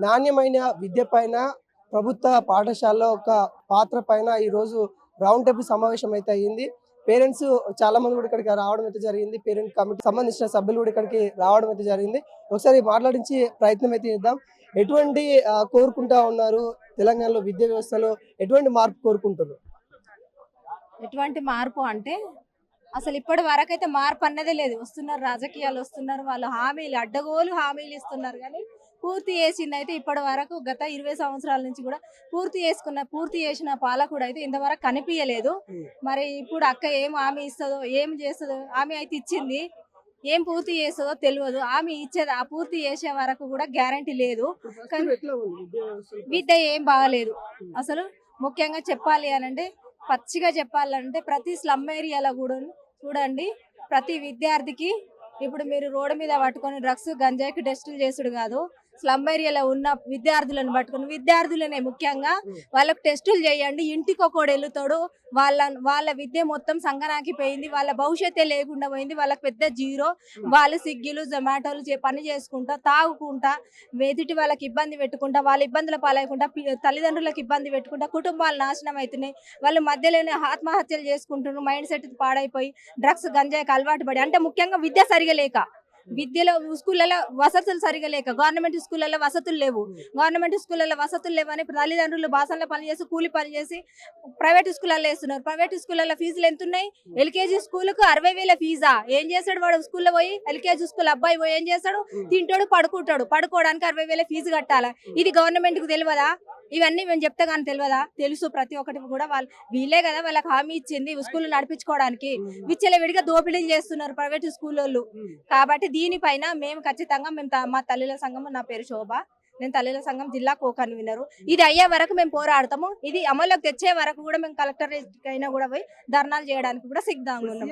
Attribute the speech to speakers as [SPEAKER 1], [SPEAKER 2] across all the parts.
[SPEAKER 1] నాణ్యమైన విద్య పైన ప్రభుత్వ పాఠశాలలో ఒక పాత్ర పైన ఈరోజు రౌండ్ టేబుల్ సమావేశం అయితే అయ్యింది. పేరెంట్స్ చాలా మంది కూడా ఇక్కడికి రావడం అయితే జరిగింది. పేరెంట్ కమిటీ సంబంధించిన సభ్యులు కూడా ఇక్కడికి రావడం అయితే జరిగింది. ఒకసారి మాట్లాడించి ప్రయత్నం అయితే చేద్దాం. ఎటువంటి కోరుకుంటా ఉన్నారు తెలంగాణలో విద్యా వ్యవస్థలో ఎటువంటి మార్పు కోరుకుంటున్నారు?
[SPEAKER 2] ఎటువంటి మార్పు అంటే అసలు ఇప్పటి వరకైతే మార్పు అన్నదే లేదు. వస్తున్నారు రాజకీయాలు వస్తున్నారు, వాళ్ళు హామీలు అడ్డగోలు హామీలు ఇస్తున్నారు కానీ పూర్తి చేసింది అయితే ఇప్పటి వరకు గత 20 సంవత్సరాల నుంచి కూడా పూర్తి చేసిన పాలకుడు అయితే ఇంతవరకు కనిపించలేదు. మరి ఇప్పుడు అక్క ఏం హామీ ఇస్తుందో ఏం చేస్తుందో, హామీ అయితే ఇచ్చింది, ఏం పూర్తి చేస్తుందో తెలియదు. హామీ ఇచ్చేది ఆ పూర్తి చేసే వరకు కూడా గ్యారంటీ లేదు. విద్య ఏం బాగలేదు అసలు. ముఖ్యంగా చెప్పాలి అనంటే, పచ్చిగా చెప్పాలంటే ప్రతి స్లమ్ ఏరియాలో కూడా చూడండి, ప్రతి విద్యార్థికి ఇప్పుడు మీరు రోడ్డు మీద పట్టుకొని డ్రగ్స్ గంజాయికి టెస్టులు చేసుడు కాదు, స్లమ్ ఏరియాలో ఉన్న విద్యార్థులను పట్టుకుని విద్యార్థులనే ముఖ్యంగా వాళ్ళకు టెస్టులు చేయండి. ఇంటికి ఒకడు వెళ్తాడు, వాళ్ళ విద్య మొత్తం సంగనాకి పోయింది, వాళ్ళ భవిష్యత్తే లేకుండా పోయింది, వాళ్ళకి పెద్ద జీరో. వాళ్ళు స్విగ్గీలు జొమాటోలు పని చేసుకుంటా తాగుకుంటా ఎదుటి వాళ్ళకి ఇబ్బంది పెట్టుకుంటా, వాళ్ళ ఇబ్బందుల పాలయకుండా తల్లిదండ్రులకు ఇబ్బంది పెట్టుకుంటా కుటుంబాలు నాశనం అవుతున్నాయి. వాళ్ళు మధ్యలోనే ఆత్మహత్యలు చేసుకుంటున్నారు, మైండ్ సెట్ పాడైపోయి డ్రగ్స్ గంజాయికి అలవాటు పడి. అంటే ముఖ్యంగా విద్య సరిగా లేక, విద్యలో స్కూళ్ళలో వసతులు సరిగా లేక, గవర్నమెంట్ స్కూళ్ళలో వసతులు లేవు. గవర్నమెంట్ స్కూళ్ళలో వసతులు లేవని తల్లిదండ్రులు బాసనలో పని చేసి కూలి పని చేసి ప్రైవేట్ స్కూళ్ళలో వేస్తున్నారు. ప్రైవేట్ స్కూళ్ళలో ఫీజులు ఎంత ఉన్నాయి? ఎల్కేజీ స్కూల్కు 60,000 ఫీజా? ఏం చేస్తాడు వాడు? స్కూల్లో పోయి ఎల్కేజీ స్కూల్ అబ్బాయి పోయి ఏం చేస్తాడు? తింటాడు, పడుకుంటాడు. పడుకోవడానికి 60,000 ఫీజు కట్టాలా? ఇది గవర్నమెంట్కు తెలియదా? ఇవన్నీ మేము చెప్తే కానీ తెలియదా? తెలుసు. ప్రతి ఒక్కటి కూడా వీళ్ళే కదా వాళ్ళకి హామీ ఇచ్చింది స్కూల్ నడిపించుకోవడానికి. విచ్చలవిడిగా దోపిడీలు చేస్తున్నారు ప్రైవేట్ స్కూల్లో. కాబట్టి దీనిపైన మేము ఖచ్చితంగా మా తల్లుల సంఘం, నా పేరు శోభ, నేను తల్లుల సంఘం జిల్లా కన్వీనర్. ఇది అయ్యే వరకు మేము పోరాడతాము. ఇది అమల్లోకి తెచ్చే వరకు కూడా మేము కలెక్టర్ అయినా కూడా పోయి ధర్నాలు చేయడానికి కూడా సిద్ధంగా ఉన్నాం.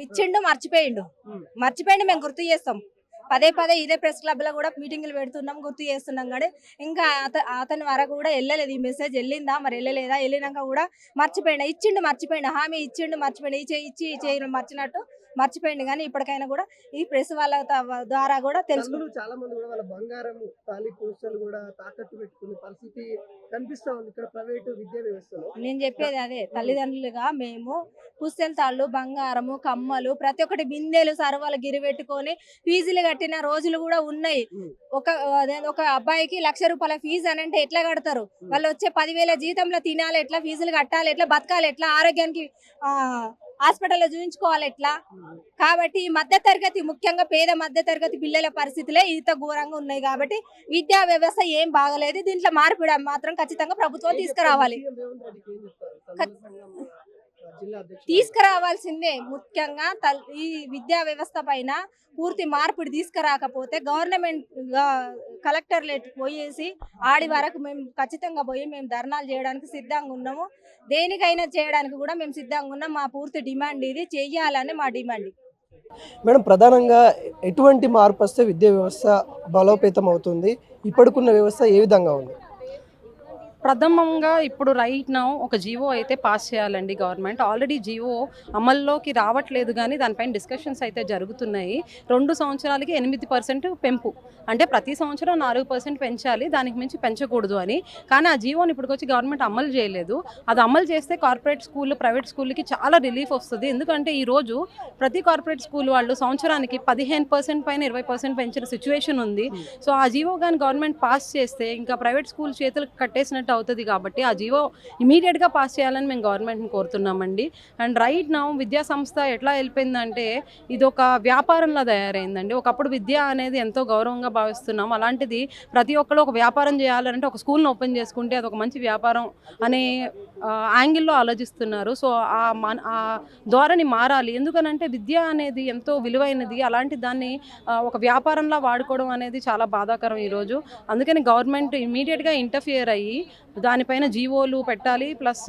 [SPEAKER 2] ఇచ్చిండు మర్చిపోయిండు. మేము గుర్తు చేస్తాం పదే ఇదే ప్రెస్ క్లబ్ లో కూడా మీటింగ్లు పెడుతున్నాం, గుర్తు చేస్తున్నాం. కానీ ఇంకా అతని వరకు కూడా వెళ్ళలేదు. ఈ మెసేజ్ వెళ్ళిందా మరి వెళ్ళలేదా? వెళ్ళినాక కూడా మర్చిపోయిండు హామీ ఇచ్చిండు, ఇచ్చి మర్చినట్టు మర్చిపోయింది. కానీ ఇప్పటికైనా కూడా ఈ ప్రెస్ వాళ్ళ ద్వారా కూడా తెలుసు.
[SPEAKER 1] చాలా మంది కూడా వాళ్ళ బంగారం తాళి పూసలు కూడా తాకట్టు పెట్టుకునే పరిస్థితి కనిపిస్తా ఉంది ఇక్కడ ప్రైవేట్ విద్యా వ్యవస్థలో.
[SPEAKER 2] నేను చెప్పేది అదే, తల్లిదండ్రులుగా మేము పుస్తెల తాళ్ళు, బంగారము, కమ్మలు, ప్రతి ఒక్కటి బిందెలు సర్వాలు గిరి పెట్టుకొని ఫీజులు కట్టిన రోజులు కూడా ఉన్నాయి. ఒక అబ్బాయికి 1,00,000 రూపాయల ఫీజు అని అంటే ఎట్లా కడతారు? వాళ్ళు వచ్చే 10,000 జీతంలో తినాలి ఎట్లా? ఫీజులు కట్టాలి ఎట్లా? బతకాలి ఎట్లా? ఆరోగ్యానికి హాస్పిటల్లో చూపించుకోవాలి ఎట్లా? కాబట్టి ఈ మధ్య తరగతి, ముఖ్యంగా పేద మధ్య తరగతి పిల్లల పరిస్థితులే ఇంత ఘోరంగా ఉన్నాయి. కాబట్టి విద్యా వ్యవస్థ ఏం బాగలేదు. దీంట్లో మార్పు మాత్రం ఖచ్చితంగా ప్రభుత్వం తీసుకురావాల్సిందే. ముఖ్యంగా ఈ విద్యా వ్యవస్థ పైన పూర్తి మార్పిడి తీసుకురాకపోతే గవర్నమెంట్ కలెక్టర్లేట్ పోయేసి ఆడి వరకు మేము ఖచ్చితంగా పోయి మేము ధర్నాలు చేయడానికి సిద్ధంగా ఉన్నాము. దేనికైనా చేయడానికి కూడా మేము సిద్ధంగా ఉన్నాం. మా పూర్తి డిమాండ్ ఇది, చెయ్యాలని మా డిమాండ్.
[SPEAKER 1] మేడం, ప్రధానంగా ఎటువంటి మార్పు వస్తే విద్యా వ్యవస్థ బలోపేతం అవుతుంది? ఇప్పటికున్న వ్యవస్థ ఏ విధంగా ఉంది?
[SPEAKER 3] ప్రథమంగా ఇప్పుడు రైట్ నౌ ఒక జీవో అయితే పాస్ చేయాలండి గవర్నమెంట్. ఆల్రెడీ జీవో అమల్లోకి రావట్లేదు కానీ దానిపైన డిస్కషన్స్ అయితే జరుగుతున్నాయి. 2 సంవత్సరాలకి 8% పెంపు, అంటే ప్రతి సంవత్సరం 4% పెంచాలి, దానికి మించి పెంచకూడదు అని. కానీ ఆ జీవోని ఇప్పటికొచ్చి గవర్నమెంట్ అమలు చేయలేదు. అది అమలు చేస్తే కార్పొరేట్ స్కూళ్ళు, ప్రైవేట్ స్కూళ్ళకి చాలా రిలీఫ్ వస్తుంది. ఎందుకంటే ఈరోజు ప్రతి కార్పొరేట్ స్కూల్ వాళ్ళు సంవత్సరానికి 15% పైన 20% పెంచిన సిచ్యువేషన్ ఉంది. సో ఆ జీవో కానీ గవర్నమెంట్ పాస్ చేస్తే ఇంకా ప్రైవేట్ స్కూల్ చేతులు కట్టేసినట్టు అవుతుంది. కాబట్టి ఆ జీవో ఇమీడియట్గా పాస్ చేయాలని మేము గవర్నమెంట్ని కోరుతున్నామండి. అండ్ రైట్ నౌ విద్యా సంస్థ ఎట్లా వెళ్ళిపోయిందంటే ఇది ఒక వ్యాపారంలా తయారైందండి. ఒకప్పుడు విద్య అనేది ఎంతో గౌరవంగా భావిస్తున్నాం, అలాంటిది ప్రతి ఒక్కరు ఒక వ్యాపారం చేయాలంటే ఒక స్కూల్ని ఓపెన్ చేసుకుంటే అది ఒక మంచి వ్యాపారం అనే యాంగిల్లో ఆలోచిస్తున్నారు. సో ఆ ధోరణి మారాలి. ఎందుకనంటే విద్య అనేది ఎంతో విలువైనది, అలాంటి దాన్ని ఒక వ్యాపారంలా వాడుకోవడం అనేది చాలా బాధాకరం ఈరోజు. అందుకని గవర్నమెంట్ ఇమీడియట్గా ఇంటర్ఫియర్ అయ్యి దానిపైన జీవోలు పెట్టాలి. ప్లస్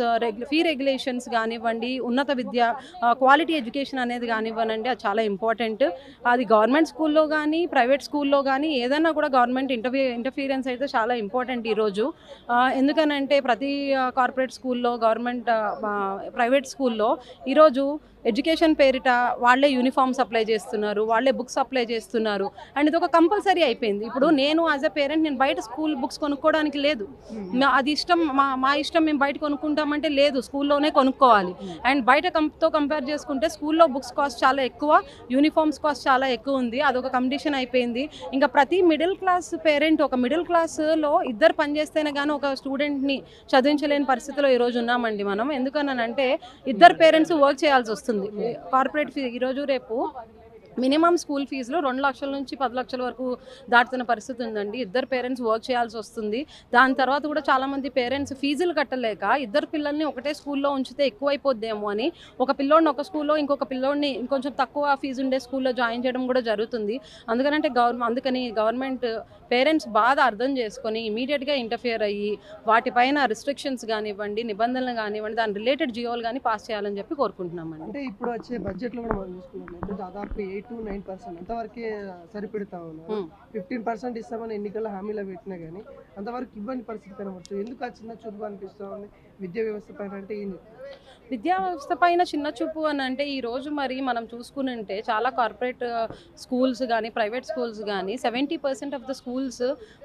[SPEAKER 3] ఫీ రెగ్యులేషన్స్ కానివ్వండి, ఉన్నత విద్య, క్వాలిటీ ఎడ్యుకేషన్ అనేది కానివ్వనండి, అది చాలా ఇంపార్టెంట్. అది గవర్నమెంట్ స్కూల్లో కానీ ప్రైవేట్ స్కూల్లో కానీ ఏదైనా కూడా గవర్నమెంట్ ఇంటర్ఫీరెన్స్ అయితే చాలా ఇంపార్టెంట్ ఈరోజు. ఎందుకనంటే ప్రతి కార్పొరేట్ స్కూల్లో, గవర్నమెంట్ ప్రైవేట్ స్కూల్లో ఈరోజు ఎడ్యుకేషన్ పేరిట వాళ్ళే యూనిఫామ్ సప్లై చేస్తున్నారు, వాళ్ళే బుక్స్ సప్లై చేస్తున్నారు. అండ్ ఇది ఒక కంపల్సరీ అయిపోయింది. ఇప్పుడు నేను యాజ్ అ పేరెంట్ నేను బయట స్కూల్ బుక్స్ కొనుక్కోవడానికి లేదు. అది ఇష్టం, మా ఇష్టం, మేము బయట కొనుక్కుంటామంటే లేదు, స్కూల్లోనే కొనుక్కోవాలి. అండ్ బయట తో కంపేర్ చేసుకుంటే స్కూల్లో బుక్స్ కాస్ట్ చాలా ఎక్కువ, యూనిఫామ్స్ కాస్ట్ చాలా ఎక్కువ ఉంది. అదొక కండిషన్ అయిపోయింది. ఇంకా ప్రతి మిడిల్ క్లాస్ పేరెంట్, ఒక మిడిల్ క్లాస్లో ఇద్దరు పనిచేస్తేనే కానీ ఒక స్టూడెంట్ని చదివించలేని పరిస్థితిలో ఈరోజు ఉన్నామండి మనం. ఎందుకనంటే ఇద్దరు పేరెంట్స్ వర్క్ చేయాల్సి వస్తుంది. కార్పొరేట్ ఫీ ఈరోజు రేపు మినిమం స్కూల్ ఫీజులో 2 లక్షల నుంచి 10 లక్షల వరకు దాటుతున్న పరిస్థితి ఉందండి. ఇద్దరు పేరెంట్స్ వర్క్ చేయాల్సి వస్తుంది. దాని తర్వాత కూడా చాలామంది పేరెంట్స్ ఫీజులు కట్టలేక ఇద్దరు పిల్లల్ని ఒకటే స్కూల్లో ఉంచితే ఎక్కువైపోద్దేమో అని ఒక పిల్లోడిని ఒక స్కూల్లో, ఇంకొక పిల్లోడిని ఇంకొంచెం తక్కువ ఫీజు ఉండే స్కూల్లో జాయిన్ చేయడం కూడా జరుగుతుంది. అందుకని గవర్నమెంట్ పేరెంట్స్ బాధ అర్థం చేసుకొని ఇమీడియట్గా ఇంటర్ఫియర్ అయ్యి వాటిపైన రిస్ట్రిక్షన్స్ కానివ్వండి, నిబంధనలు కానివ్వండి, దాని రిలేటెడ్ జియోలు కానీ పాస్ చేయాలని చెప్పి కోరుకుంటున్నామండి.
[SPEAKER 1] అంటే ఇప్పుడు వచ్చే బడ్జెట్లో కూడా మనం చూసుకున్నట్లయితే దాదాపు 8 to 9% అంతవరకే సరిపెడతా ఉన్నారు. 15% ఇస్తామని ఎన్నికల్లో హామీలో పెట్టినా కానీ అంతవరకు ఇబ్బంది పరిస్థితి కనబడుతుంది. ఎందుకు ఆ చిన్న చూపు అనిపిస్తూ ఉంది విద్యా వ్యవస్థ పైన అంటే ఏంటి?
[SPEAKER 3] విద్యా వ్యవస్థ పైన చిన్న చూపు అని అంటే ఈరోజు మరి మనం చూసుకుంటే చాలా కార్పొరేట్ స్కూల్స్ కానీ ప్రైవేట్ స్కూల్స్ కానీ 70% ఆఫ్ ద స్కూల్స్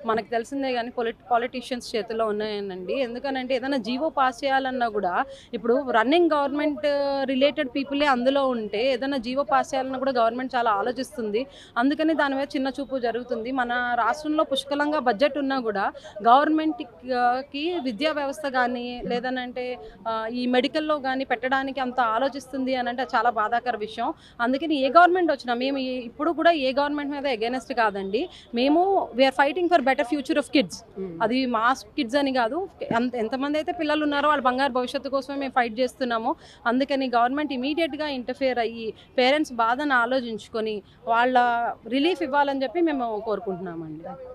[SPEAKER 3] మనకు తెలిసిందే కానీ పాలిటీషియన్స్ చేతిలో ఉన్నాయనండి. ఎందుకనంటే ఏదైనా జీవో పాస్ చేయాలన్నా కూడా ఇప్పుడు రన్నింగ్ గవర్నమెంట్ రిలేటెడ్ పీపులే అందులో ఉంటే ఏదైనా జీవో పాస్ చేయాలన్నా కూడా గవర్నమెంట్ చాలా ఆలోచిస్తుంది. అందుకని దాని మీద చిన్న చూపు జరుగుతుంది. మన రాష్ట్రంలో పుష్కలంగా బడ్జెట్ ఉన్నా కూడా గవర్నమెంట్కి విద్యా వ్యవస్థ కానీ లేదనంటే ఈ మెడికల్లో కానీ పెట్టడానికి అంత ఆలోచిస్తుంది అని అంటే చాలా బాధాకర విషయం. అందుకని ఏ గవర్నమెంట్ వచ్చినా మేము ఇప్పుడు కూడా ఏ గవర్నమెంట్ మీద ఎగైనెస్ట్ కాదండి. మేము we are fighting for better future of kids. అది మా కిడ్స్ అని కాదు, ఎంతమంది అయితే పిల్లలు ఉన్నారో వాళ్ళ బంగారు భవిష్యత్తు కోసమే మేము ఫైట్ చేస్తున్నాము. అందుకని గవర్నమెంట్ ఇమీడియట్గా ఇంటర్ఫియర్ అయ్యి పేరెంట్స్ బాధను ఆలోచించుకొని వాళ్ళ రిలీఫ్ ఇవ్వాలని చెప్పి మేము కోరుకుంటున్నామండి.